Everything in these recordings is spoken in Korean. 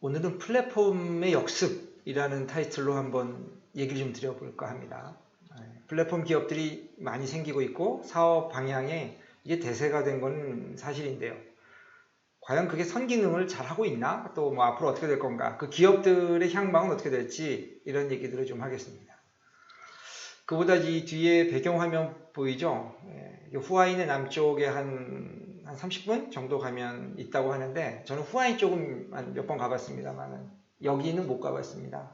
오늘은 플랫폼의 역습이라는 타이틀로 한번 얘기를 좀 드려볼까 합니다. 플랫폼 기업들이 많이 생기고 있고 사업 방향에 이게 대세가 된 건 사실인데요. 과연 그게 선기능을 잘 하고 있나? 또 뭐 앞으로 어떻게 될 건가? 그 기업들의 향방은 어떻게 될지 이런 얘기들을 좀 하겠습니다. 그보다 이 뒤에 배경화면 보이죠? 후아이는 남쪽에 한 30분 정도 가면 있다고 하는데 저는 후아이 쪽은 몇 번 가봤습니다만 여기는 못 가봤습니다.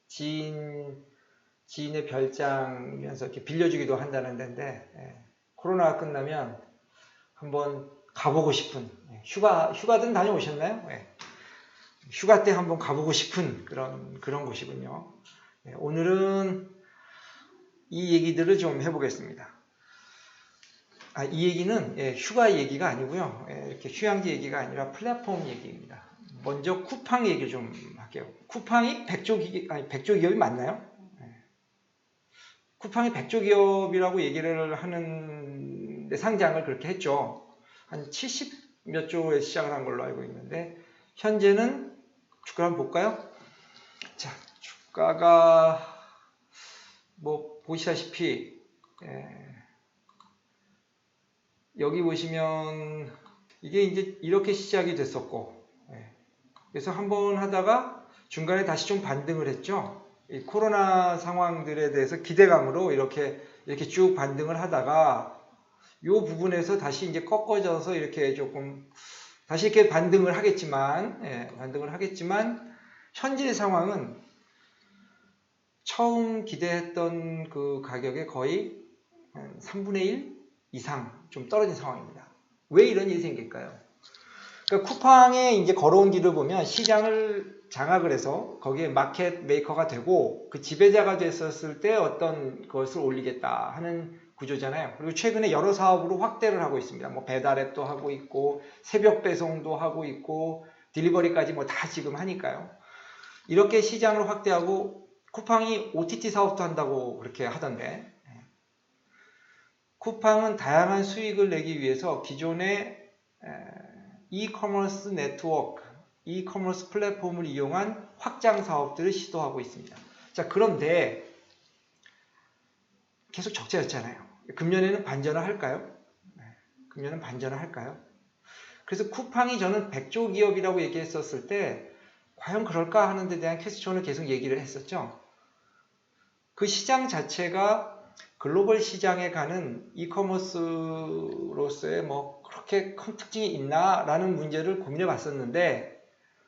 지인의 별장이면서 이렇게 빌려주기도 한다는 데인데 코로나가 끝나면 한번 가보고 싶은 휴가든 다녀오셨나요? 휴가 때 한번 가보고 싶은 그런 곳이군요. 오늘은 이 얘기들을 좀 해보겠습니다. 이 얘기는 휴가 얘기가 아니고요. 이렇게 휴양지 얘기가 아니라 플랫폼 얘기입니다. 먼저 쿠팡 얘기 좀 할게요. 쿠팡이 백조 기업이 맞나요? 쿠팡이 백조 기업이라고 얘기를 하는데 상장을 그렇게 했죠. 한 70 몇 조에 시작을 한 걸로 알고 있는데 현재는 주가 한번 볼까요? 자, 주가가 뭐 보시다시피 여기 보시면 이게 이제 이렇게 시작이 됐었고 그래서 한번 하다가 중간에 다시 좀 반등을 했죠. 이 코로나 상황들에 대해서 기대감으로 이렇게 쭉 반등을 하다가 이 부분에서 다시 이제 꺾어져서 이렇게 조금 다시 이렇게 반등을 하겠지만 현재 상황은 처음 기대했던 그 가격의 거의 한 3분의 1 이상 좀 떨어진 상황입니다. 왜 이런 일이 생길까요? 그러니까 쿠팡에 이제 걸어온 길을 보면 시장을 장악을 해서 거기에 마켓 메이커가 되고 그 지배자가 됐었을 때 어떤 것을 올리겠다 하는 구조잖아요. 그리고 최근에 여러 사업으로 확대를 하고 있습니다. 뭐 배달앱도 하고 있고 새벽 배송도 하고 있고 딜리버리까지 뭐 다 지금 하니까요. 이렇게 시장을 확대하고 쿠팡이 OTT 사업도 한다고 그렇게 하던데 쿠팡은 다양한 수익을 내기 위해서 기존의 이커머스 네트워크, 이커머스 플랫폼을 이용한 확장 사업들을 시도하고 있습니다. 자, 그런데 계속 적자였잖아요. 금년에는 반전을 할까요? 금년은 반전을 할까요? 그래서 쿠팡이 저는 백조 기업이라고 얘기했었을 때 과연 그럴까 하는 데 대한 퀘스천을 계속 얘기를 했었죠. 그 시장 자체가 글로벌 시장에 가는 이커머스로서의 뭐 그렇게 큰 특징이 있나라는 문제를 고민해 봤었는데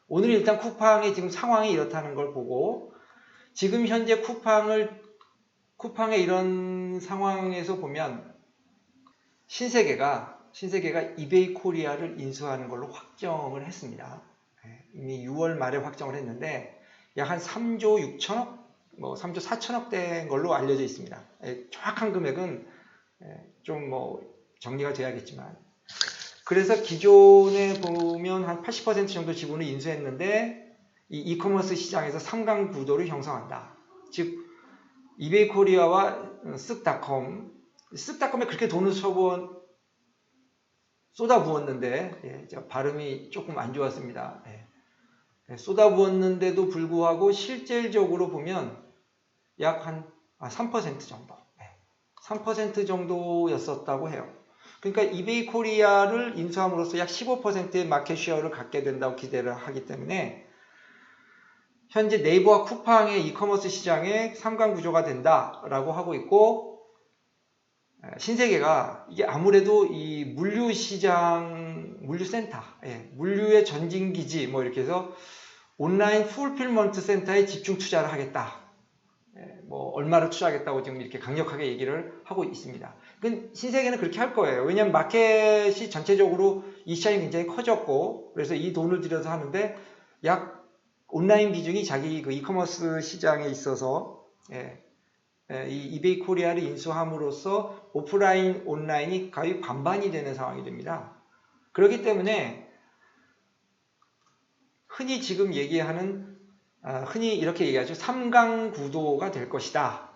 오늘 일단 쿠팡의 지금 상황이 이렇다는 걸 보고 지금 현재 쿠팡의 이런 상황에서 보면 신세계가 이베이 코리아를 인수하는 걸로 확정을 했습니다. 이미 6월 말에 확정을 했는데 약 한 3조 6천억 뭐 3조 4천억 대인 걸로 알려져 있습니다. 정확한 금액은 좀 뭐 정리가 돼야겠지만 그래서 기존에 보면 한 80% 정도 지분을 인수했는데 이 이커머스 시장에서 3강 구도를 형성한다. 즉 이베이 코리아와 쓱닷컴에 그렇게 돈을 쏟아부었는데 발음이 조금 안 좋았습니다. 쏟아부었는데도 불구하고 실질적으로 보면 약 한 3% 정도 3% 정도였었다고 해요. 그러니까 이베이 코리아를 인수함으로써 약 15%의 마켓 쉐어를 갖게 된다고 기대를 하기 때문에 현재 네이버와 쿠팡의 이커머스 시장의 3강 구조가 된다라고 하고 있고 신세계가 이게 아무래도 이 물류시장, 물류센터, 물류의 전진기지 뭐 이렇게 해서 온라인 풀필먼트 센터에 집중 투자를 하겠다. 뭐 얼마를 투자하겠다고 지금 이렇게 강력하게 얘기를 하고 있습니다. 신세계는 그렇게 할 거예요. 왜냐하면 마켓이 전체적으로 이 시장이 굉장히 커졌고 그래서 이 돈을 들여서 하는데 약 온라인 비중이 자기 그 이커머스 시장에 있어서 이 이베이 코리아를 인수함으로써 오프라인, 온라인이 거의 반반이 되는 상황이 됩니다. 그렇기 때문에 흔히 지금 얘기하는 흔히 이렇게 얘기하죠. 3강 구도가 될 것이다.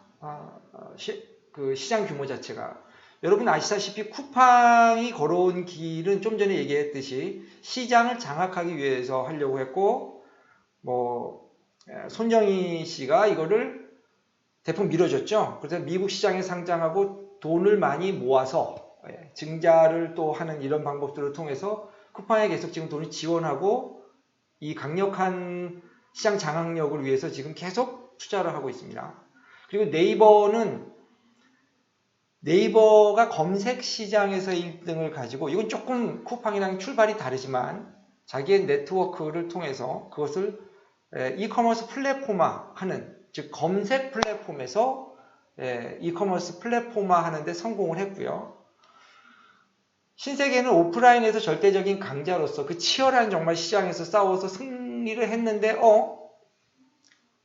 그 시장 규모 자체가. 여러분 아시다시피 쿠팡이 걸어온 길은 좀 전에 얘기했듯이 시장을 장악하기 위해서 하려고 했고 손정희 씨가 이거를 대폭 밀어줬죠. 그래서 미국 시장에 상장하고 돈을 많이 모아서 증자를 또 하는 이런 방법들을 통해서 쿠팡에 계속 지금 돈을 지원하고 이 강력한 시장 장악력을 위해서 지금 계속 투자를 하고 있습니다. 그리고 네이버가 검색 시장에서 1등을 가지고, 이건 조금 쿠팡이랑 출발이 다르지만 자기의 네트워크를 통해서 그것을 이커머스 플랫폼화 하는, 즉 검색 플랫폼에서 이커머스 플랫폼화 하는데 성공을 했고요. 신세계는 오프라인에서 절대적인 강자로서 그 치열한 정말 시장에서 싸워서 승리를 했는데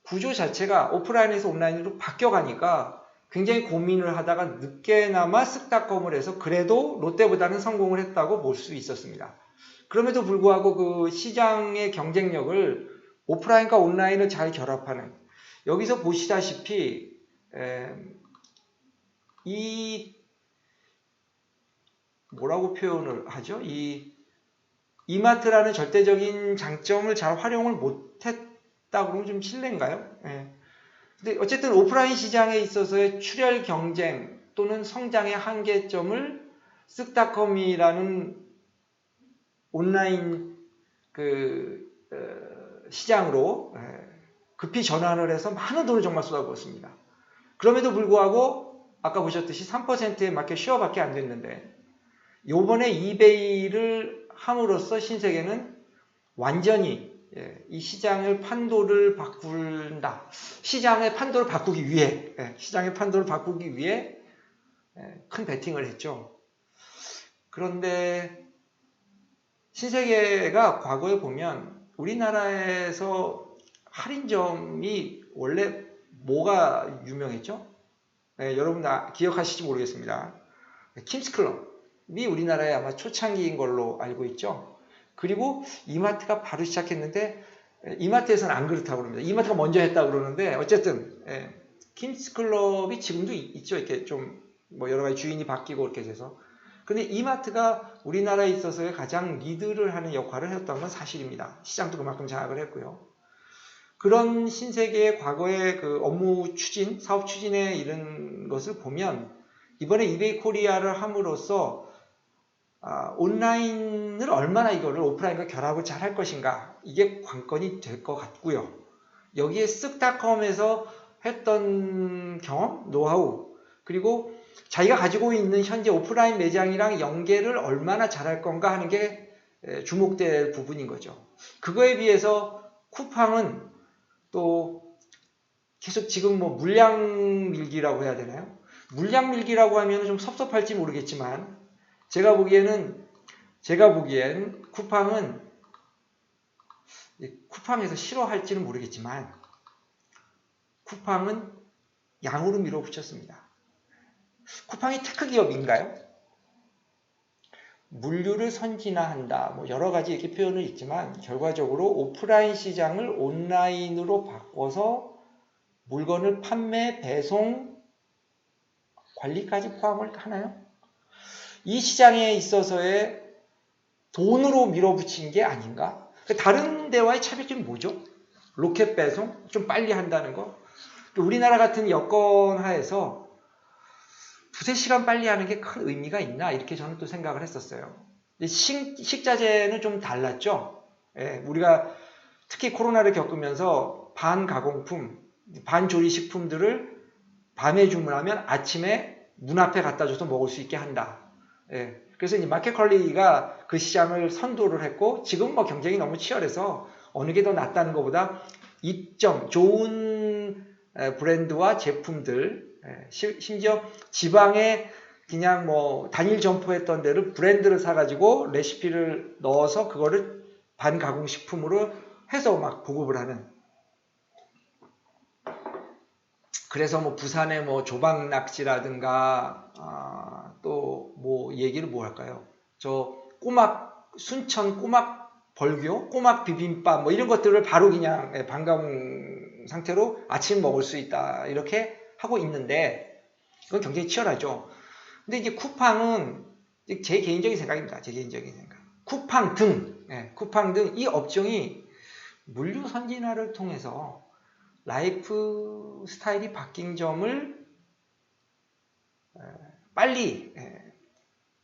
구조 자체가 오프라인에서 온라인으로 바뀌어가니까 굉장히 고민을 하다가 늦게나마 쓱닷컴을 해서 그래도 롯데보다는 성공을 했다고 볼 수 있었습니다. 그럼에도 불구하고 그 시장의 경쟁력을 오프라인과 온라인을 잘 결합하는, 여기서 보시다시피 이 뭐라고 표현을 하죠? 이마트라는 절대적인 장점을 잘 활용을 못했다 그러면 좀 실례인가요? 근데 어쨌든 오프라인 시장에 있어서의 출혈 경쟁 또는 성장의 한계점을 쓱닷컴이라는 온라인 시장으로 급히 전환을 해서 많은 돈을 정말 쏟아부었습니다. 그럼에도 불구하고 아까 보셨듯이 3%의 마켓 쉐어밖에 안 됐는데, 요번에 이베이를 함으로써 신세계는 완전히 이 시장의 판도를 바꾼다. 시장의 판도를 바꾸기 위해 큰 베팅을 했죠. 그런데 신세계가 과거에 보면 우리나라에서 할인점이 원래 뭐가 유명했죠? 여러분 기억하실지 모르겠습니다. 킴스클럽이 우리나라에 아마 초창기인 걸로 알고 있죠. 그리고 이마트가 바로 시작했는데, 이마트에서는 안 그렇다고 그럽니다. 이마트가 먼저 했다고 그러는데, 어쨌든 킴스클럽이 지금도 있죠. 이렇게 좀 여러 가지 주인이 바뀌고 이렇게 돼서. 근데 이마트가 우리나라에 있어서의 가장 리드를 하는 역할을 했던 건 사실입니다. 시장도 그만큼 장악을 했고요. 그런 신세계의 과거의 그 업무 추진, 사업 추진에 이런 것을 보면 이번에 이베이 코리아를 함으로써 온라인을 얼마나 이거를 오프라인과 결합을 잘 할 것인가, 이게 관건이 될 것 같고요. 여기에 쓱닷컴에서 했던 경험, 노하우, 그리고 자기가 가지고 있는 현재 오프라인 매장이랑 연계를 얼마나 잘할 건가 하는 게 주목될 부분인 거죠. 그거에 비해서 쿠팡은 또 계속 지금 물량 밀기라고 해야 되나요? 물량 밀기라고 하면 좀 섭섭할지 모르겠지만, 제가 보기엔 쿠팡에서 싫어할지는 모르겠지만 쿠팡은 양으로 밀어붙였습니다. 쿠팡이 테크 기업인가요? 물류를 선진화한다, 여러 가지 이렇게 표현은 있지만 결과적으로 오프라인 시장을 온라인으로 바꿔서 물건을 판매, 배송, 관리까지 포함을 하나요? 이 시장에 있어서의 돈으로 밀어붙인 게 아닌가? 다른 데와의 차별점이 뭐죠? 로켓 배송? 좀 빨리 한다는 거? 우리나라 같은 여건 하에서 두세 시간 빨리 하는 게 큰 의미가 있나? 이렇게 저는 또 생각을 했었어요. 식자재는 좀 달랐죠? 우리가 특히 코로나를 겪으면서 반가공품, 반조리식품들을 밤에 주문하면 아침에 문 앞에 갖다 줘서 먹을 수 있게 한다. 그래서 이제 마켓컬리가 그 시장을 선도를 했고, 지금 경쟁이 너무 치열해서 어느 게 더 낫다는 것보다 이점, 좋은 브랜드와 제품들, 심지어 지방에 그냥 단일 점포했던 데를 브랜드를 사가지고 레시피를 넣어서 그거를 반가공식품으로 해서 막 보급을 하는. 그래서 부산의 조박낙지라든가 또 얘기를 할까요? 순천 꼬막 벌교, 꼬막 비빔밥 이런 것들을 바로 그냥 반가공 상태로 아침 먹을 수 있다, 이렇게 하고 있는데, 이건 굉장히 치열하죠. 근데 이제 쿠팡은 제 개인적인 생각입니다. 쿠팡 등 이 업종이 물류 선진화를 통해서 라이프 스타일이 바뀐 점을 빨리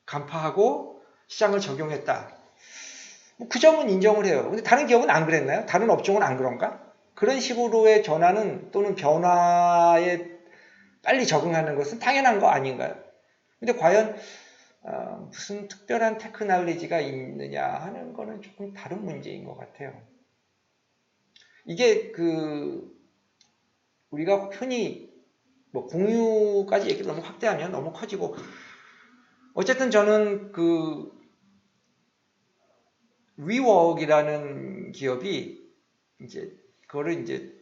간파하고 시장을 적용했다. 그 점은 인정을 해요. 근데 다른 기업은 안 그랬나요? 다른 업종은 안 그런가? 그런 식으로의 전환은 또는 변화에 빨리 적응하는 것은 당연한 거 아닌가요? 근데 과연 무슨 특별한 테크놀로지가 있느냐 하는 거는 조금 다른 문제인 것 같아요. 이게 우리가 흔히 뭐 공유까지 얘기를 너무 확대하면 너무 커지고, 어쨌든 저는 위웍이라는 기업이 이제 그거를 이제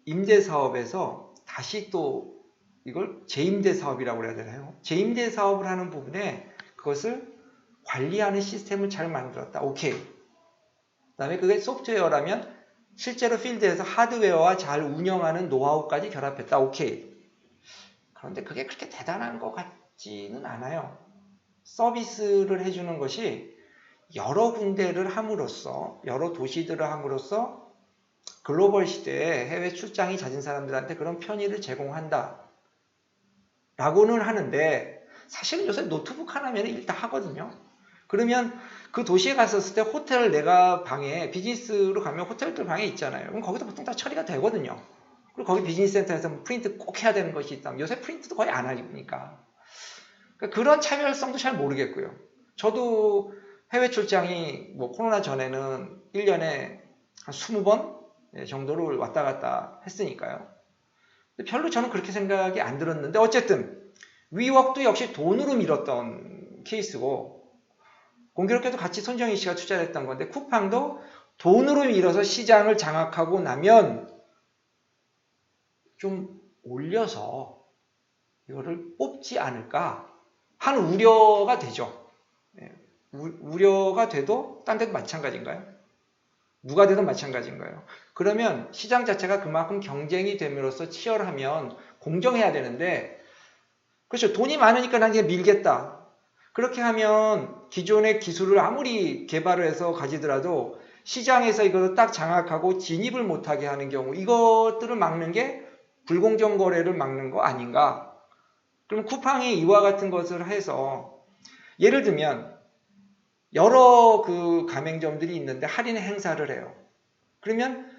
임대 사업에서 다시 또 이걸 재임대 사업이라고 해야 되나요? 재임대 사업을 하는 부분에 그것을 관리하는 시스템을 잘 만들었다. 오케이. 그다음에 그게 소프트웨어라면 실제로 필드에서 하드웨어와 잘 운영하는 노하우까지 결합했다. 오케이. 그런데 그게 그렇게 대단한 것 같지는 않아요. 서비스를 해주는 것이 여러 군데를 함으로써, 여러 도시들을 함으로써 글로벌 시대에 해외 출장이 잦은 사람들한테 그런 편의를 제공한다 라고는 하는데, 사실 요새 노트북 하나면 일단 하거든요. 그러면 그 도시에 갔었을 때 호텔 내가 방에, 비즈니스로 가면 호텔들 방에 있잖아요. 그럼 거기도 보통 다 처리가 되거든요. 그리고 거기 비즈니스 센터에서 프린트 꼭 해야 되는 것이 있다면 요새 프린트도 거의 안 하니까. 그러니까 그런 차별성도 잘 모르겠고요. 저도 해외 출장이 뭐 코로나 전에는 1년에 한 20번 정도를 왔다 갔다 했으니까요. 별로 저는 그렇게 생각이 안 들었는데, 어쨌든 위웍도 역시 돈으로 밀었던 케이스고, 공교롭게도 같이 손정희 씨가 투자를 했던 건데, 쿠팡도 돈으로 밀어서 시장을 장악하고 나면 좀 올려서 이거를 뽑지 않을까 하는 우려가 되죠. 우려가 돼도 딴 데도 마찬가지인가요? 누가 되든 마찬가지인가요? 그러면 시장 자체가 그만큼 경쟁이 됨으로써 치열하면 공정해야 되는데, 그렇죠. 돈이 많으니까 난 그냥 밀겠다. 그렇게 하면 기존의 기술을 아무리 개발을 해서 가지더라도 시장에서 이걸 딱 장악하고 진입을 못하게 하는 경우, 이것들을 막는 게 불공정 거래를 막는 거 아닌가? 그럼 쿠팡이 이와 같은 것을 해서, 예를 들면 여러 가맹점들이 있는데 할인 행사를 해요. 그러면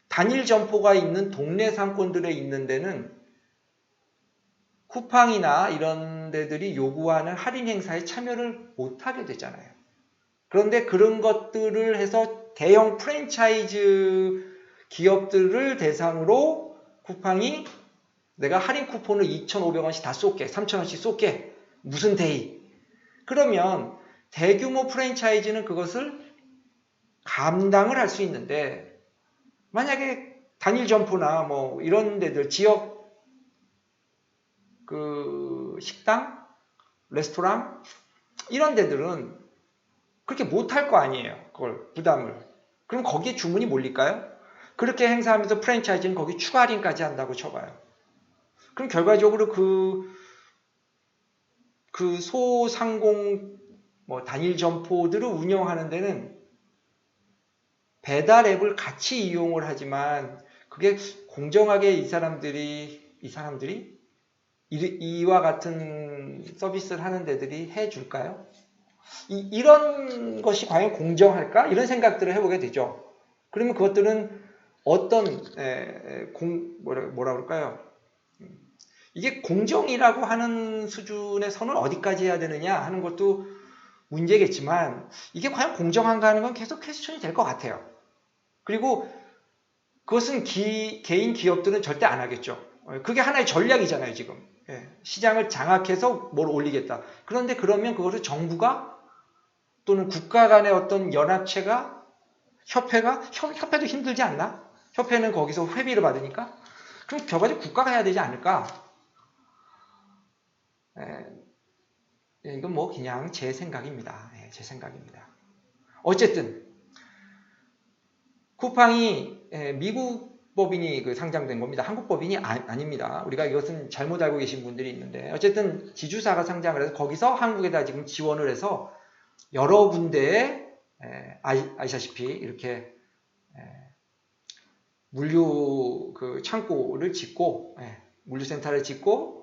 단일 점포가 있는 동네 상권들에 있는 데는 쿠팡이나 이런 데들이 요구하는 할인 행사에 참여를 못하게 되잖아요. 그런데 그런 것들을 해서 대형 프랜차이즈 기업들을 대상으로 쿠팡이 내가 할인 쿠폰을 2,500원씩 다 쏠게, 3,000원씩 쏠게, 무슨 데이. 그러면 대규모 프랜차이즈는 그것을 감당을 할 수 있는데, 만약에 단일 점포나 뭐 이런 데들, 지역 식당, 레스토랑 이런 데들은 그렇게 못할 거 아니에요. 그걸 부담을. 그럼 거기에 주문이 몰릴까요? 그렇게 행사하면서 프랜차이즈는 거기 추가 할인까지 한다고 쳐봐요. 그럼 결과적으로 소상공 단일 점포들을 운영하는 데는 배달 앱을 같이 이용을 하지만, 그게 공정하게 이 사람들이 이와 같은 서비스를 하는 데들이 해줄까요? 이런 것이 과연 공정할까? 이런 생각들을 해보게 되죠. 그러면 그것들은 어떤 뭐라 그럴까요? 이게 공정이라고 하는 수준의 선을 어디까지 해야 되느냐 하는 것도 문제겠지만, 이게 과연 공정한가 하는 건 계속 퀘스천이 될 것 같아요. 그리고 그것은 개인 기업들은 절대 안 하겠죠. 그게 하나의 전략이잖아요, 지금. 시장을 장악해서 뭘 올리겠다. 그런데 그러면 그것을 정부가 또는 국가 간의 어떤 연합체가, 협회도 힘들지 않나? 협회는 거기서 회비를 받으니까? 그럼 결과적으로 국가가 해야 되지 않을까? 이건 뭐 그냥 제 생각입니다. 제 생각입니다. 어쨌든 쿠팡이 미국 법인이 상장된 겁니다. 한국 법인이 아닙니다. 우리가 이것은 잘못 알고 계신 분들이 있는데, 어쨌든 지주사가 상장을 해서 거기서 한국에다 지금 지원을 해서 여러 군데에 아시다시피 이렇게 물류 그 창고를 짓고 물류센터를 짓고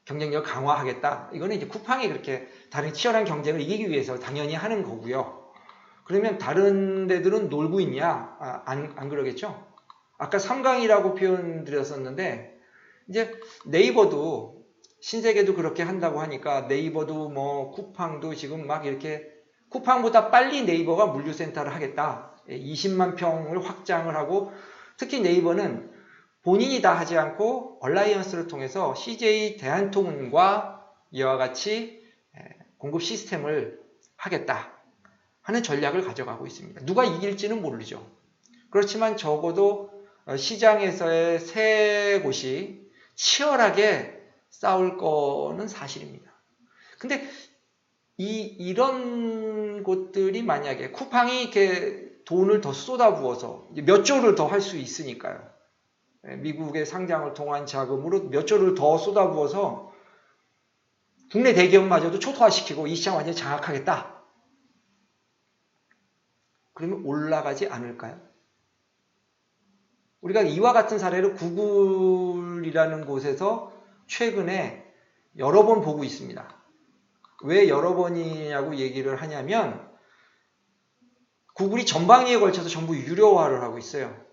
경쟁력을 강화하겠다. 이거는 이제 쿠팡이 그렇게 다른 치열한 경쟁을 이기기 위해서 당연히 하는 거고요. 그러면 다른 데들은 놀고 있냐? 안 그러겠죠? 아까 삼강이라고 표현 드렸었는데 이제 네이버도 신세계도 그렇게 한다고 하니까 네이버도 뭐 쿠팡도 지금 막 이렇게 쿠팡보다 빨리 네이버가 물류센터를 하겠다. 20만 평을 확장을 하고 특히 네이버는 본인이 다 하지 않고 얼라이언스를 통해서 CJ 대한통운과 이와 같이 공급 시스템을 하겠다 하는 전략을 가져가고 있습니다. 누가 이길지는 모르죠. 그렇지만 적어도 시장에서의 세 곳이 치열하게 싸울 거는 사실입니다. 근데 이런 곳들이 만약에 쿠팡이 이렇게 돈을 더 쏟아부어서 몇 조를 더 할 수 있으니까요. 미국의 상장을 통한 자금으로 몇 조를 더 쏟아부어서 국내 대기업마저도 초토화시키고 이 시장 완전히 장악하겠다. 그러면 올라가지 않을까요? 우리가 이와 같은 사례를 구글이라는 곳에서 최근에 여러 번 보고 있습니다. 왜 여러 번이냐고 얘기를 하냐면 구글이 전방위에 걸쳐서 전부 유료화를 하고 있어요.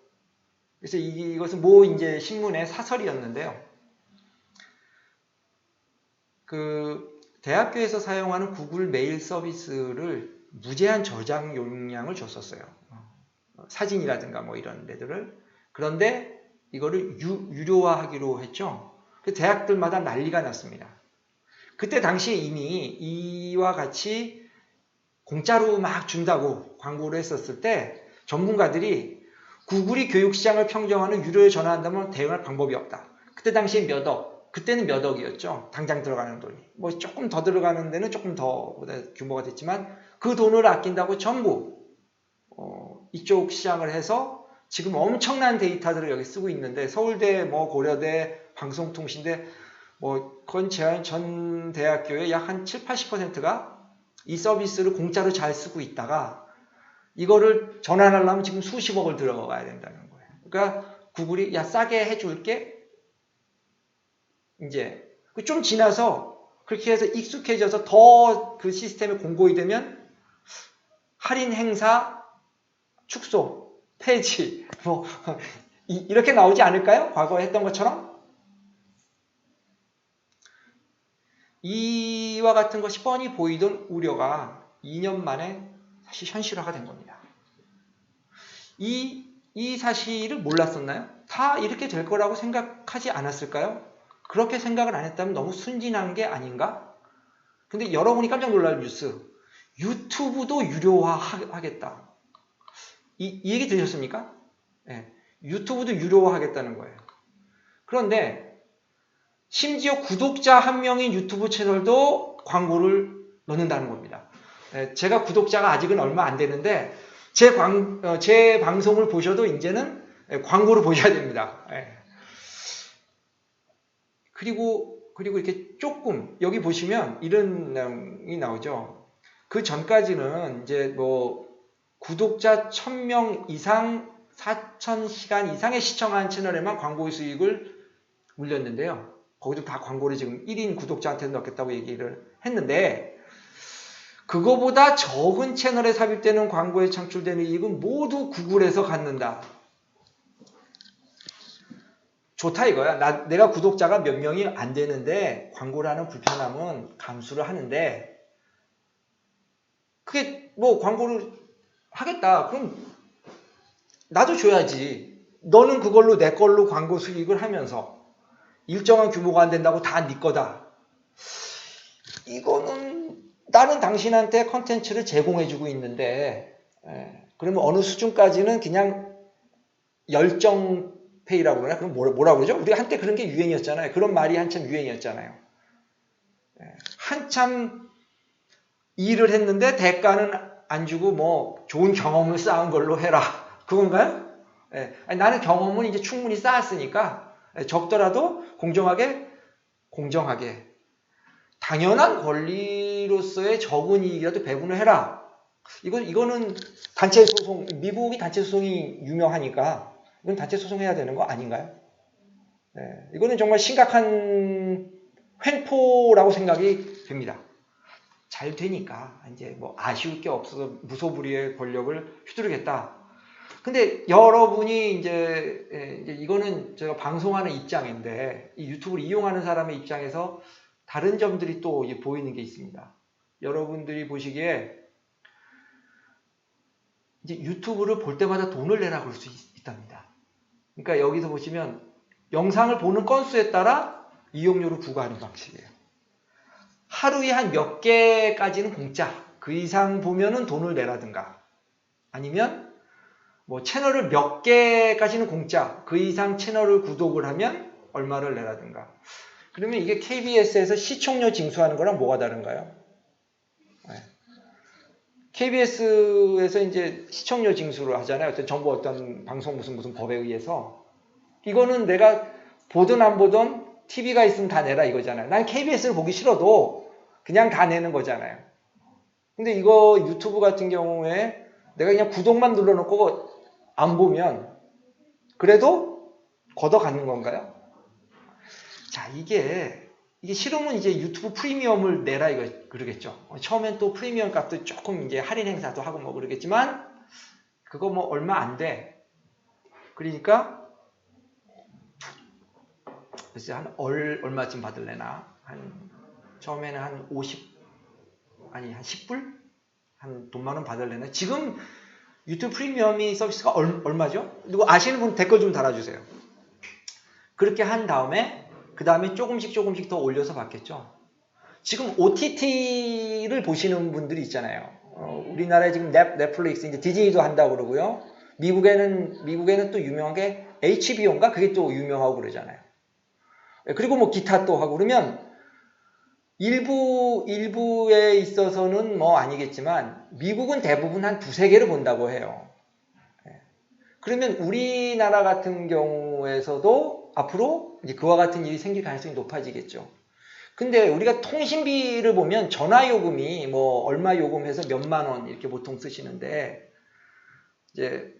그래서 이것은 뭐 이제 신문의 사설이었는데요. 그 대학교에서 사용하는 구글 메일 서비스를 무제한 저장 용량을 줬었어요. 사진이라든가 뭐 이런 데들을. 그런데 이거를 유료화하기로 했죠. 그 대학들마다 난리가 났습니다. 그때 당시에 이미 이와 같이 공짜로 막 준다고 광고를 했었을 때 전문가들이 구글이 교육시장을 평정하는 유료에 전환한다면 대응할 방법이 없다. 그때 당시에 몇 억, 그때는 몇 억이었죠. 당장 들어가는 돈이. 뭐 조금 더 들어가는 데는 조금 더 규모가 됐지만 그 돈을 아낀다고 전부 이쪽 시장을 해서 지금 엄청난 데이터들을 여기 쓰고 있는데 서울대, 뭐 고려대, 방송통신대 뭐 그건 전 대학교의 약 한 7, 80%가 이 서비스를 공짜로 잘 쓰고 있다가 이거를 전환하려면 지금 수십억을 들어가야 된다는 거예요. 그러니까 구글이 야 싸게 해줄게. 이제 좀 지나서 그렇게 해서 익숙해져서 더 그 시스템에 공고히 되면 할인 행사, 축소, 폐지 뭐 이렇게 나오지 않을까요? 과거에 했던 것처럼? 이와 같은 것이 뻔히 보이던 우려가 2년 만에 사실 현실화가 된 겁니다. 이 사실을 몰랐었나요? 다 이렇게 될 거라고 생각하지 않았을까요? 그렇게 생각을 안 했다면 너무 순진한 게 아닌가? 근데 여러분이 깜짝 놀랄 뉴스. 유튜브도 유료화하겠다. 이 얘기 들으셨습니까? 네, 유튜브도 유료화하겠다는 거예요. 그런데 심지어 구독자 한 명인 유튜브 채널도 광고를 넣는다는 겁니다. 제가 구독자가 아직은 얼마 안 되는데 제 방송을 보셔도 이제는 광고를 보셔야 됩니다. 그리고 이렇게 조금 여기 보시면 이런 내용이 나오죠. 그 전까지는 이제 뭐 구독자 1000명 이상 4000시간 이상의 시청한 채널에만 광고 수익을 물렸는데요. 거기도 다 광고를 지금 1인 구독자한테 넣겠다고 얘기를 했는데 그거보다 적은 채널에 삽입되는 광고에 창출되는 이익은 모두 구글에서 갖는다. 좋다 이거야. 내가 구독자가 몇 명이 안 되는데 광고라는 불편함은 감수를 하는데 그게 뭐 광고를 하겠다. 그럼 나도 줘야지. 너는 그걸로 내 걸로 광고 수익을 하면서 일정한 규모가 안 된다고 다 네 거다. 이거는 나는 당신한테 컨텐츠를 제공해주고 있는데 그러면 어느 수준까지는 그냥 열정페이라고 그러나? 그럼 뭐라 그러죠? 우리 한때 그런 게 유행이었잖아요. 그런 말이 한참 유행이었잖아요. 한참 일을 했는데 대가는 안 주고 뭐 좋은 경험을 쌓은 걸로 해라. 그건가요? 아니, 나는 경험은 이제 충분히 쌓았으니까 적더라도 공정하게 당연한 권리로서의 적은 이익이라도 배분을 해라. 이거는 단체 소송, 미국이 단체 소송이 유명하니까 이건 단체 소송해야 되는 거 아닌가요? 네, 이거는 정말 심각한 횡포라고 생각이 됩니다. 잘 되니까 이제 뭐 아쉬울 게 없어서 무소불위의 권력을 휘두르겠다. 근데 여러분이 이제 이거는 제가 방송하는 입장인데 이 유튜브를 이용하는 사람의 입장에서 다른 점들이 또 보이는 게 있습니다. 여러분들이 보시기에 이제 유튜브를 볼 때마다 돈을 내라 그럴 수 있답니다. 그러니까 여기서 보시면 영상을 보는 건수에 따라 이용료를 부과하는 방식이에요. 하루에 한 몇 개까지는 공짜, 그 이상 보면은 돈을 내라든가, 아니면 뭐 채널을 몇 개까지는 공짜, 그 이상 채널을 구독을 하면 얼마를 내라든가. 그러면 이게 KBS에서 시청료 징수하는 거랑 뭐가 다른가요? 네. KBS에서 이제 시청료 징수를 하잖아요. 어떤 정부 어떤 방송 무슨 법에 의해서. 이거는 내가 보든 안 보든 TV가 있으면 다 내라 이거잖아요. 난 KBS를 보기 싫어도 그냥 다 내는 거잖아요. 근데 이거 유튜브 같은 경우에 내가 그냥 구독만 눌러놓고 안 보면 그래도 걷어가는 건가요? 자, 이게 싫으면 이제 유튜브 프리미엄을 내라 이거 그러겠죠. 처음엔 또 프리미엄 값도 조금 이제 할인 행사도 하고 뭐 그러겠지만 그거 뭐 얼마 안 돼. 그러니까 글쎄 한 얼마쯤 받을래나? 처음에는 한 10불? 한 돈만 원 받을래나? 지금 유튜브 프리미엄이 서비스가 얼마죠? 누구 아시는 분 댓글 좀 달아주세요. 그렇게 한 다음에 그 다음에 조금씩 더 올려서 받겠죠. 지금 OTT를 보시는 분들이 있잖아요. 우리나라에 지금 넷플릭스, 이제 디즈니도 한다고 그러고요. 미국에는 또 유명한 게 HBO인가? 그게 또 유명하고 그러잖아요. 그리고 뭐 기타 또 하고 그러면 일부에 있어서는 뭐 아니겠지만 미국은 대부분 한 두세 개를 본다고 해요. 그러면 우리나라 같은 경우에서도 앞으로 이제 그와 같은 일이 생길 가능성이 높아지겠죠. 근데 우리가 통신비를 보면 전화요금이 뭐 얼마 요금해서 몇만 원 이렇게 보통 쓰시는데 이제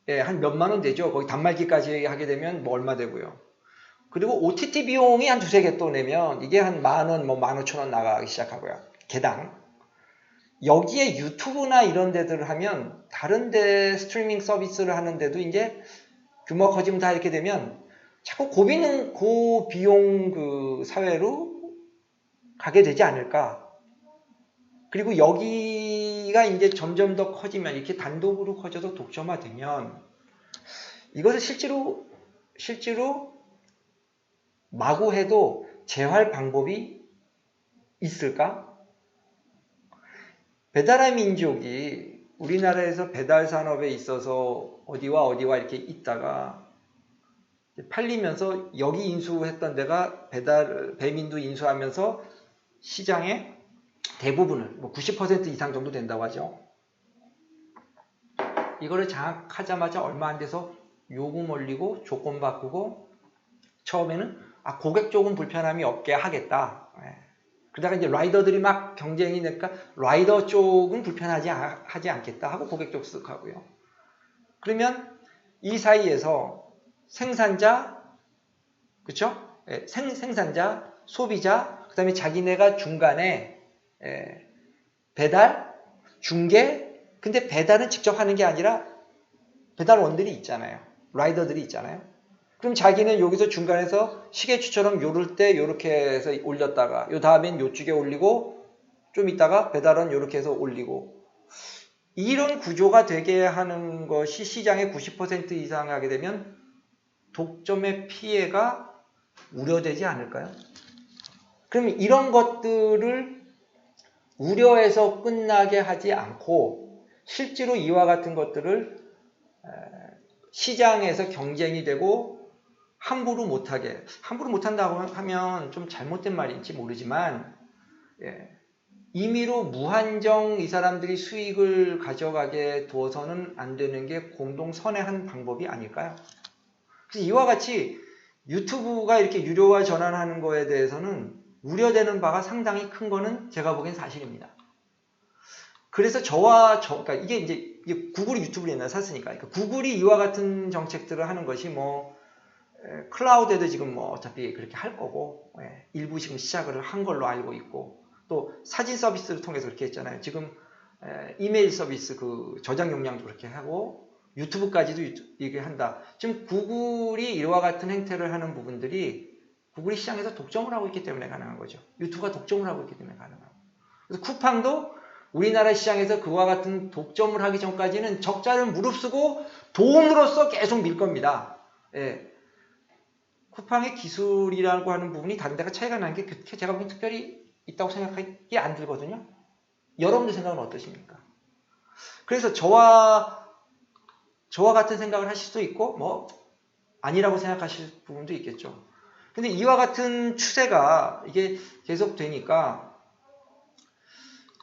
한 몇만 원 되죠. 거기 단말기까지 하게 되면 뭐 얼마 되고요. 그리고 OTT 비용이 한 두세 개 또 내면 이게 한 만 원, 뭐 15,000원 나가기 시작하고요. 개당. 여기에 유튜브나 이런 데들을 하면 다른 데 스트리밍 서비스를 하는데도 이제 규모가 커지면 다 이렇게 되면 자꾸 고비용 그 사회로 가게 되지 않을까. 그리고 여기가 이제 점점 더 커지면 이렇게 단독으로 커져서 독점화되면 이것을 실제로 마구 해도 재활 방법이 있을까? 배달의 민족이 우리나라에서 배달 산업에 있어서 어디와 이렇게 있다가 팔리면서 여기 인수했던 데가 배민도 인수하면서 시장의 대부분을 뭐 90% 이상 정도 된다고 하죠. 이거를 장악하자마자 얼마 안 돼서 요금 올리고 조건 바꾸고 처음에는 고객 쪽은 불편함이 없게 하겠다. 그러다가 이제 라이더들이 막 경쟁이 되니까 라이더 쪽은 하지 않겠다 하고 고객 쪽 쓱 하고요. 그러면 이 사이에서 생산자, 그쵸? 생산자, 소비자, 그 다음에 자기네가 중간에 배달, 중개, 근데 배달은 직접 하는 게 아니라 배달원들이 있잖아요. 라이더들이 있잖아요. 그럼 자기는 여기서 중간에서 시계추처럼 요럴 때 요렇게 해서 올렸다가 요 다음엔 요쪽에 올리고 좀 있다가 배달은 요렇게 해서 올리고 이런 구조가 되게 하는 것이 시장의 90% 이상 하게 되면 독점의 피해가 우려되지 않을까요? 그럼 이런 것들을 우려해서 끝나게 하지 않고 실제로 이와 같은 것들을 시장에서 경쟁이 되고 함부로 못한다고 하면 좀 잘못된 말인지 모르지만 임의로 무한정 이 사람들이 수익을 가져가게 두어서는 안 되는 게 공동 선회한 방법이 아닐까요? 그래서 이와 같이 유튜브가 이렇게 유료화 전환하는 거에 대해서는 우려되는 바가 상당히 큰 거는 제가 보기엔 사실입니다. 그래서 그러니까 이게 구글이 유튜브를 옛날에 샀으니까. 그러니까 구글이 이와 같은 정책들을 하는 것이 뭐, 클라우드에도 지금 뭐 어차피 그렇게 할 거고, 일부 지금 시작을 한 걸로 알고 있고, 또 사진 서비스를 통해서 그렇게 했잖아요. 지금 이메일 서비스 그 저장 용량도 그렇게 하고, 유튜브까지도 이게 한다. 지금 구글이 이와 같은 행태를 하는 부분들이 구글이 시장에서 독점을 하고 있기 때문에 가능한 거죠. 유튜브가 독점을 하고 있기 때문에 가능하고. 그래서 쿠팡도 우리나라 시장에서 그와 같은 독점을 하기 전까지는 적자를 무릅쓰고 도움으로써 계속 밀 겁니다. 쿠팡의 기술이라고 하는 부분이 다른 데가 차이가 나는 게 그렇게 제가 보기엔 특별히 있다고 생각하기 안 들거든요. 여러분들 생각은 어떠십니까? 그래서 저와 같은 생각을 하실 수도 있고 뭐 아니라고 생각하실 부분도 있겠죠. 근데 이와 같은 추세가 이게 계속 되니까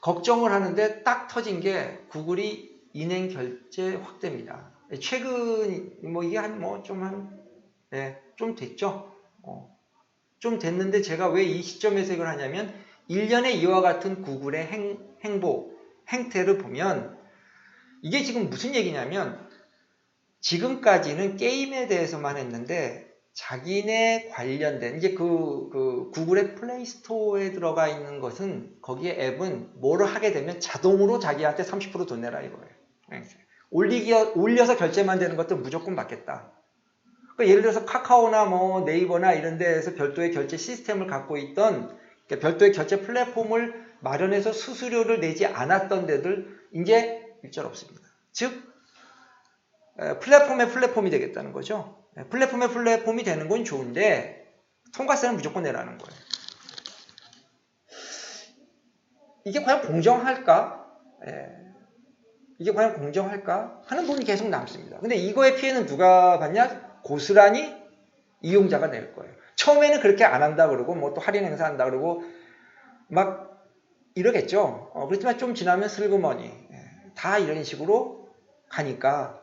걱정을 하는데 딱 터진 게 구글이 인행 결제 확대입니다. 최근 뭐 이게 좀 됐죠. 좀 됐는데 제가 왜 이 시점에서 이걸 하냐면 1년에 이와 같은 구글의 행태를 보면 이게 지금 무슨 얘기냐면 지금까지는 게임에 대해서만 했는데 자기네 관련된 이제 그 구글의 플레이 스토어에 들어가 있는 것은 거기에 앱은 뭐를 하게 되면 자동으로 자기한테 30% 돈 내라 이거예요. 올려서 결제만 되는 것도 무조건 받겠다. 그러니까 예를 들어서 카카오나 뭐 네이버나 이런 데에서 별도의 결제 시스템을 갖고 있던 그러니까 별도의 결제 플랫폼을 마련해서 수수료를 내지 않았던 데들 이제 일절 없습니다. 즉 플랫폼의 플랫폼이 되겠다는 거죠. 플랫폼의 플랫폼이 되는 건 좋은데 통과세는 무조건 내라는 거예요. 이게 과연 공정할까? 이게 과연 공정할까? 하는 부분이 계속 남습니다. 근데 이거의 피해는 누가 받냐? 고스란히 이용자가 낼 거예요. 처음에는 그렇게 안 한다 그러고 뭐 또 할인 행사한다 그러고 막 이러겠죠. 그렇지만 좀 지나면 슬그머니 다 이런 식으로 가니까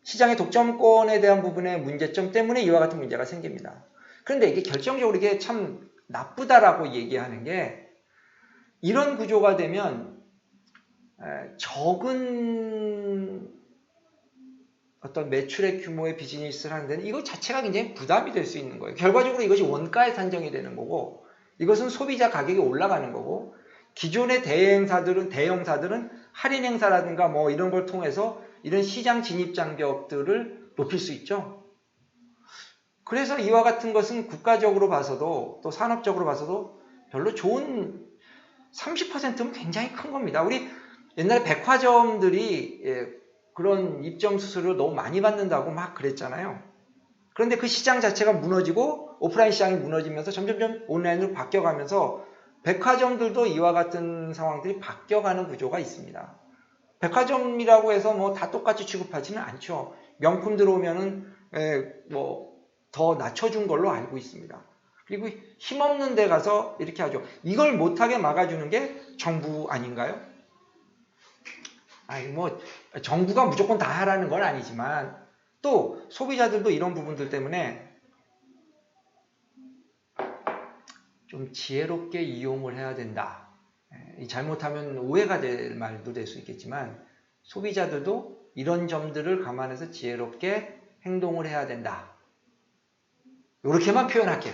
시장의 독점권에 대한 부분의 문제점 때문에 이와 같은 문제가 생깁니다. 그런데 이게 결정적으로 이게 참 나쁘다라고 얘기하는 게 이런 구조가 되면 적은 어떤 매출의 규모의 비즈니스를 하는 데는 이것 자체가 굉장히 부담이 될 수 있는 거예요. 결과적으로 이것이 원가에 산정이 되는 거고 이것은 소비자 가격이 올라가는 거고 기존의 대형사들은 할인 행사라든가 뭐 이런 걸 통해서 이런 시장 진입 장벽들을 높일 수 있죠. 그래서 이와 같은 것은 국가적으로 봐서도 또 산업적으로 봐서도 별로 좋은 30%면 굉장히 큰 겁니다. 우리 옛날에 백화점들이 그런 입점 수수료를 너무 많이 받는다고 막 그랬잖아요. 그런데 그 시장 자체가 무너지고 오프라인 시장이 무너지면서 점점점 온라인으로 바뀌어가면서 백화점들도 이와 같은 상황들이 바뀌어가는 구조가 있습니다. 백화점이라고 해서 뭐 다 똑같이 취급하지는 않죠. 명품 들어오면은 뭐 더 낮춰준 걸로 알고 있습니다. 그리고 힘없는 데 가서 이렇게 하죠. 이걸 못하게 막아주는 게 정부 아닌가요? 아니 뭐 정부가 무조건 다 하라는 건 아니지만 또 소비자들도 이런 부분들 때문에 좀 지혜롭게 이용을 해야 된다. 잘못하면 오해가 될 말도 될 수 있겠지만 소비자들도 이런 점들을 감안해서 지혜롭게 행동을 해야 된다. 이렇게만 표현할게요.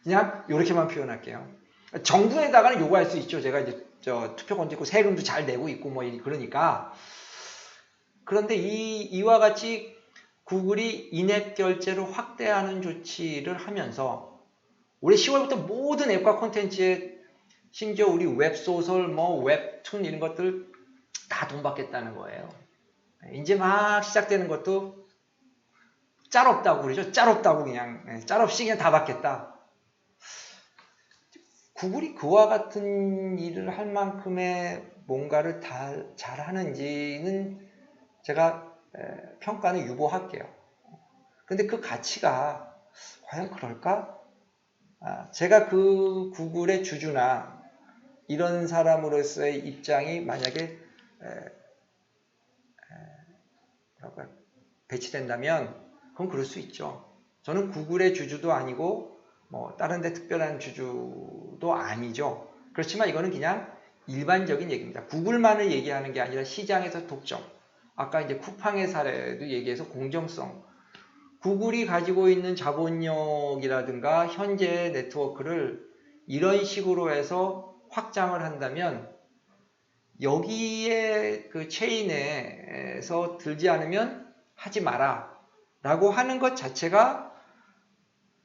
그냥 이렇게만 표현할게요. 정부에다가는 요구할 수 있죠. 제가 이제 투표권도 있고 세금도 잘 내고 있고 뭐 그러니까. 그런데 이와 같이 구글이 인앱 결제를 확대하는 조치를 하면서 올해 10월부터 모든 앱과 콘텐츠에 심지어 우리 웹소설, 뭐 웹툰 이런 것들 다 돈 받겠다는 거예요. 이제 막 시작되는 것도 짤 없다고 그러죠. 짤 없다고 그냥 짤 없이 그냥 다 받겠다. 구글이 그와 같은 일을 할 만큼의 뭔가를 다 잘하는지는 제가 평가는 유보할게요. 근데 그 가치가 과연 그럴까? 제가 그 구글의 주주나 이런 사람으로서의 입장이 만약에 배치된다면 그건 그럴 수 있죠. 저는 구글의 주주도 아니고 뭐 다른 데 특별한 주주도 아니죠. 그렇지만 이거는 그냥 일반적인 얘기입니다. 구글만을 얘기하는 게 아니라 시장에서 독점. 아까 이제 쿠팡의 사례도 얘기해서 공정성. 구글이 가지고 있는 자본력이라든가 현재 네트워크를 이런 식으로 해서 확장을 한다면 여기에 그 체인에서 들지 않으면 하지 마라 라고 하는 것 자체가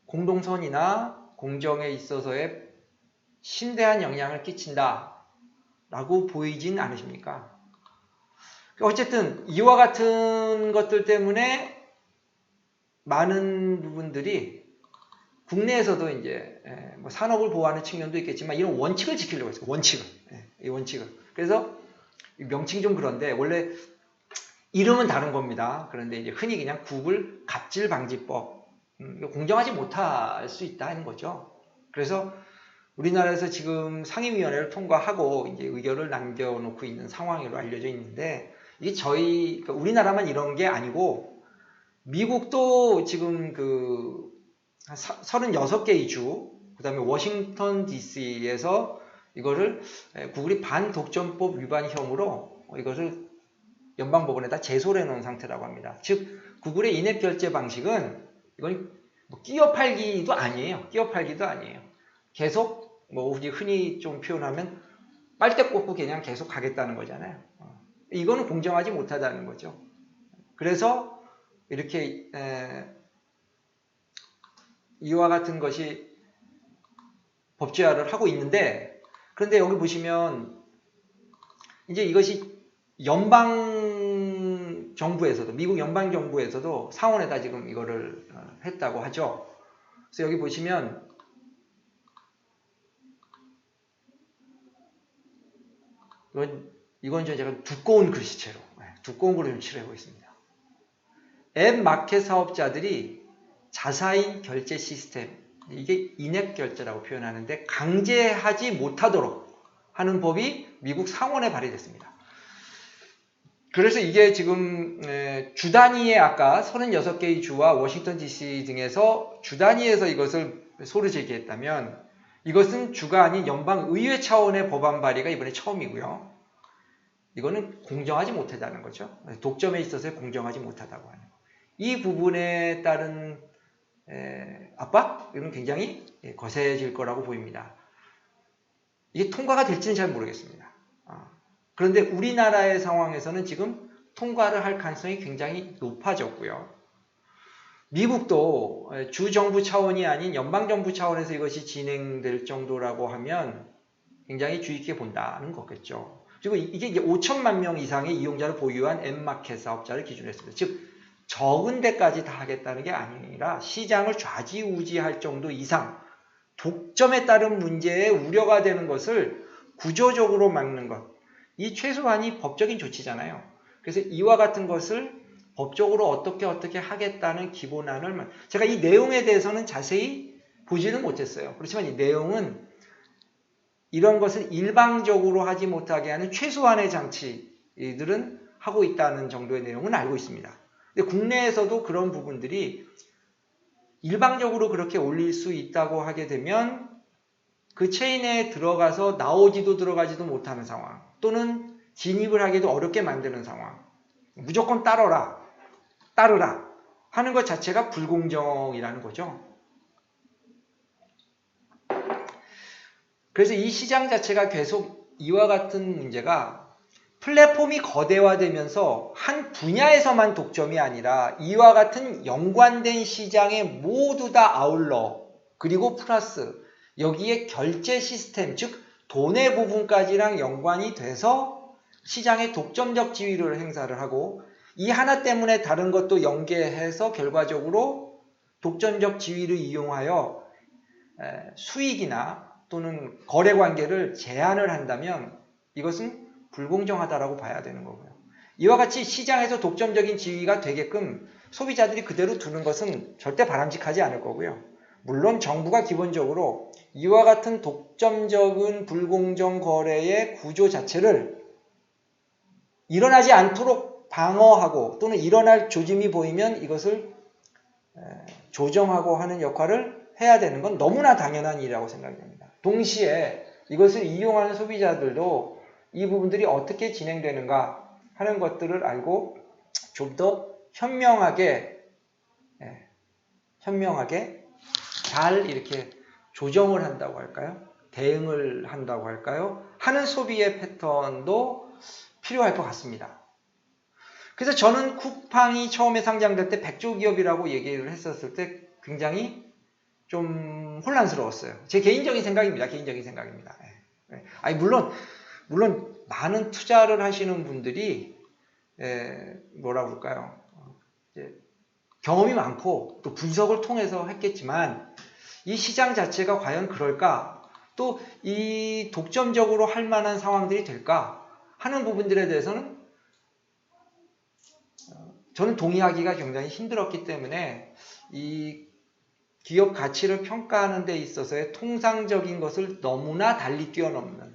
공동선이나 공정에 있어서의 심대한 영향을 끼친다 라고 보이진 않으십니까? 어쨌든 이와 같은 것들 때문에 많은 부분들이 국내에서도 이제 뭐 산업을 보호하는 측면도 있겠지만 이런 원칙을 지키려고 했어요. 이 원칙을. 그래서 명칭이 좀 그런데 원래 이름은 다른 겁니다. 그런데 이제 흔히 그냥 구글 갑질 방지법. 공정하지 못할 수 있다는 거죠. 그래서 우리나라에서 지금 상임위원회를 통과하고 이제 의결을 남겨놓고 있는 상황으로 알려져 있는데 이게 그러니까 우리나라만 이런 게 아니고 미국도 지금 그 36개의 주, 그 다음에 워싱턴 DC에서 이거를 구글이 반독점법 위반 혐의로 이것을 연방법원에다 제소를 해놓은 상태라고 합니다. 즉 구글의 인앱 결제 방식은 이건 뭐 끼어 팔기도 아니에요. 계속 뭐 우리 흔히 좀 표현하면 빨대 꽂고 그냥 계속 가겠다는 거잖아요. 이거는 공정하지 못하다는 거죠. 그래서 이렇게 이와 같은 것이 법제화를 하고 있는데 그런데 여기 보시면 이제 이것이 연방 정부에서도 미국 연방 정부에서도 상원에다 지금 이거를 했다고 하죠. 그래서 여기 보시면 이건 제가 두꺼운 글씨체로 두꺼운 걸로 좀 칠해보고 있습니다. 앱 마켓 사업자들이 자사인 결제 시스템, 이게 인앱 결제라고 표현하는데 강제하지 못하도록 하는 법이 미국 상원에 발의됐습니다. 그래서 이게 지금 주 단위의 아까 36개의 주와 워싱턴 DC 등에서 주 단위에서 이것을 소를 제기했다면 이것은 주가 아닌 연방의회 차원의 법안 발의가 이번에 처음이고요. 이거는 공정하지 못하다는 거죠. 독점에 있어서 공정하지 못하다고 하는 거. 이 부분에 따른 압박? 이건 굉장히 거세질 거라고 보입니다. 이게 통과가 될지는 잘 모르겠습니다. 그런데 우리나라의 상황에서는 지금 통과를 할 가능성이 굉장히 높아졌고요. 미국도 주정부 차원이 아닌 연방정부 차원에서 이것이 진행될 정도라고 하면 굉장히 주의 깊게 본다는 거겠죠. 그리고 이게 5천만 명 이상의 이용자를 보유한 앱마켓 사업자를 기준으로 했습니다. 즉 적은 데까지 다 하겠다는 게 아니라 시장을 좌지우지할 정도 이상 독점에 따른 문제에 우려가 되는 것을 구조적으로 막는 것. 이 최소한이 법적인 조치잖아요. 그래서 이와 같은 것을 법적으로 어떻게 하겠다는 기본안을 제가 이 내용에 대해서는 자세히 보지는 못했어요. 그렇지만 이 내용은 이런 것을 일방적으로 하지 못하게 하는 최소한의 장치들은 하고 있다는 정도의 내용은 알고 있습니다. 근데 국내에서도 그런 부분들이 일방적으로 그렇게 올릴 수 있다고 하게 되면 그 체인에 들어가서 나오지도 들어가지도 못하는 상황 또는 진입을 하기도 어렵게 만드는 상황 무조건 따르라 하는 것 자체가 불공정이라는 거죠. 그래서 이 시장 자체가 계속 이와 같은 문제가 플랫폼이 거대화되면서 한 분야에서만 독점이 아니라 이와 같은 연관된 시장에 모두 다 아울러 그리고 플러스 여기에 결제 시스템 즉 돈의 부분까지랑 연관이 돼서 시장의 독점적 지위를 행사를 하고 이 하나 때문에 다른 것도 연계해서 결과적으로 독점적 지위를 이용하여 수익이나 또는 거래관계를 제한을 한다면 이것은 불공정하다라고 봐야 되는 거고요. 이와 같이 시장에서 독점적인 지위가 되게끔 소비자들이 그대로 두는 것은 절대 바람직하지 않을 거고요. 물론 정부가 기본적으로 이와 같은 독점적인 불공정 거래의 구조 자체를 일어나지 않도록 방어하고 또는 일어날 조짐이 보이면 이것을 조정하고 하는 역할을 해야 되는 건 너무나 당연한 일이라고 생각이 됩니다. 동시에 이것을 이용하는 소비자들도 이 부분들이 어떻게 진행되는가 하는 것들을 알고 좀 더 현명하게 잘 이렇게 조정을 한다고 할까요? 대응을 한다고 할까요? 하는 소비의 패턴도 필요할 것 같습니다. 그래서 저는 쿠팡이 처음에 상장될 때 100조 기업이라고 얘기를 했었을 때 굉장히 좀 혼란스러웠어요. 제 개인적인 생각입니다. 아니, 물론 많은 투자를 하시는 분들이 뭐라 그럴까요? 경험이 많고 또 분석을 통해서 했겠지만 이 시장 자체가 과연 그럴까? 또 이 독점적으로 할 만한 상황들이 될까? 하는 부분들에 대해서는 저는 동의하기가 굉장히 힘들었기 때문에 이 기업 가치를 평가하는 데 있어서의 통상적인 것을 너무나 달리 뛰어넘는,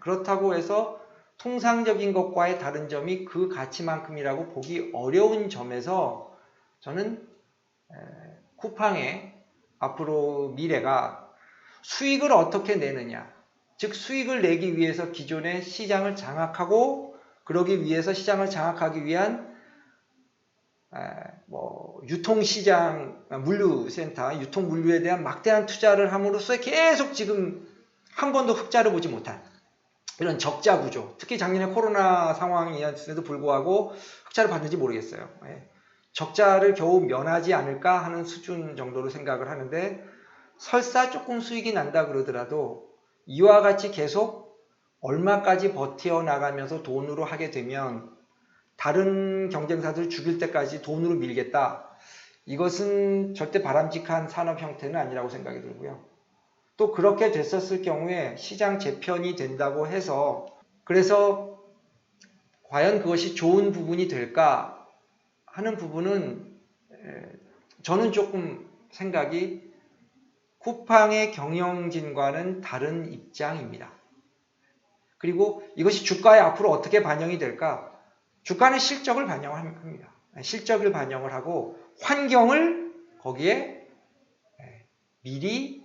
그렇다고 해서 통상적인 것과의 다른 점이 그 가치만큼이라고 보기 어려운 점에서 저는 쿠팡의 앞으로 미래가 수익을 어떻게 내느냐, 즉 수익을 내기 위해서 기존의 시장을 장악하고 그러기 위해서 시장을 장악하기 위한 유통시장, 물류센터, 유통물류에 대한 막대한 투자를 함으로써 계속 지금 한 번도 흑자를 보지 못한 이런 적자 구조, 특히 작년에 코로나 상황이었음에도 불구하고 흑자를 봤는지 모르겠어요. 적자를 겨우 면하지 않을까 하는 수준 정도로 생각을 하는데, 설사 조금 수익이 난다 그러더라도 이와 같이 계속 얼마까지 버텨나가면서 돈으로 하게 되면 다른 경쟁사들 죽일 때까지 돈으로 밀겠다. 이것은 절대 바람직한 산업 형태는 아니라고 생각이 들고요. 또 그렇게 됐었을 경우에 시장 재편이 된다고 해서 그래서 과연 그것이 좋은 부분이 될까 하는 부분은 저는 조금 생각이 쿠팡의 경영진과는 다른 입장입니다. 그리고 이것이 주가에 앞으로 어떻게 반영이 될까? 주가는 실적을 반영합니다. 실적을 반영을 하고 환경을 거기에 미리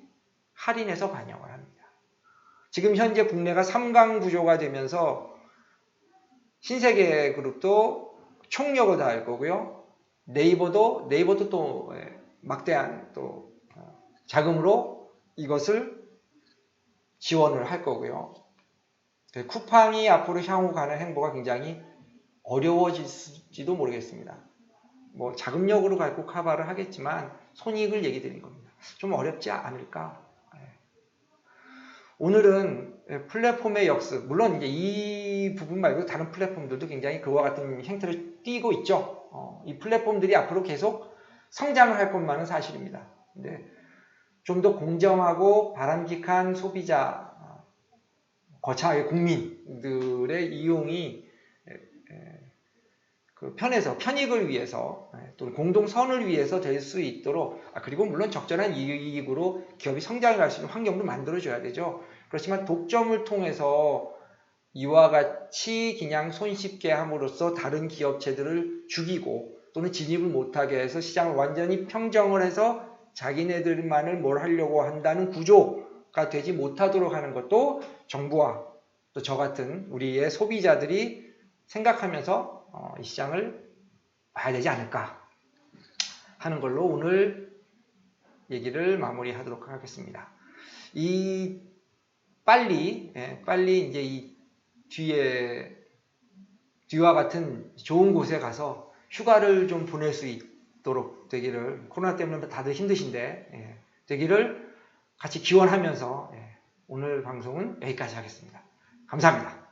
할인해서 반영을 합니다. 지금 현재 국내가 3강 구조가 되면서 신세계그룹도 총력을 다할 거고요. 네이버도 또 막대한 또 자금으로 이것을 지원을 할 거고요. 쿠팡이 앞으로 향후 가는 행보가 굉장히 어려워질지도 모르겠습니다. 뭐 자금력으로 갖고 커버를 하겠지만 손익을 얘기 드린 겁니다. 좀 어렵지 않을까? 오늘은 플랫폼의 역습, 물론 이제 이 부분 말고 다른 플랫폼들도 굉장히 그와 같은 행태를 띠고 있죠. 이 플랫폼들이 앞으로 계속 성장을 할 것만은 사실입니다. 근데 좀 더 공정하고 바람직한 소비자, 거창하게 국민들의 이용이 그 편익을 위해서 또는 공동선을 위해서 될 수 있도록, 그리고 물론 적절한 이익으로 기업이 성장을 할 수 있는 환경도 만들어줘야 되죠. 그렇지만 독점을 통해서 이와 같이 그냥 손쉽게 함으로써 다른 기업체들을 죽이고 또는 진입을 못하게 해서 시장을 완전히 평정을 해서 자기네들만을 뭘 하려고 한다는 구조가 되지 못하도록 하는 것도 정부와 또 저 같은 우리의 소비자들이 생각하면서 이 시장을 봐야 되지 않을까 하는 걸로 오늘 얘기를 마무리하도록 하겠습니다. 빨리 이제 이 뒤와 같은 좋은 곳에 가서 휴가를 좀 보낼 수 있도록 되기를, 코로나 때문에 다들 힘드신데 되기를 같이 기원하면서 오늘 방송은 여기까지 하겠습니다. 감사합니다.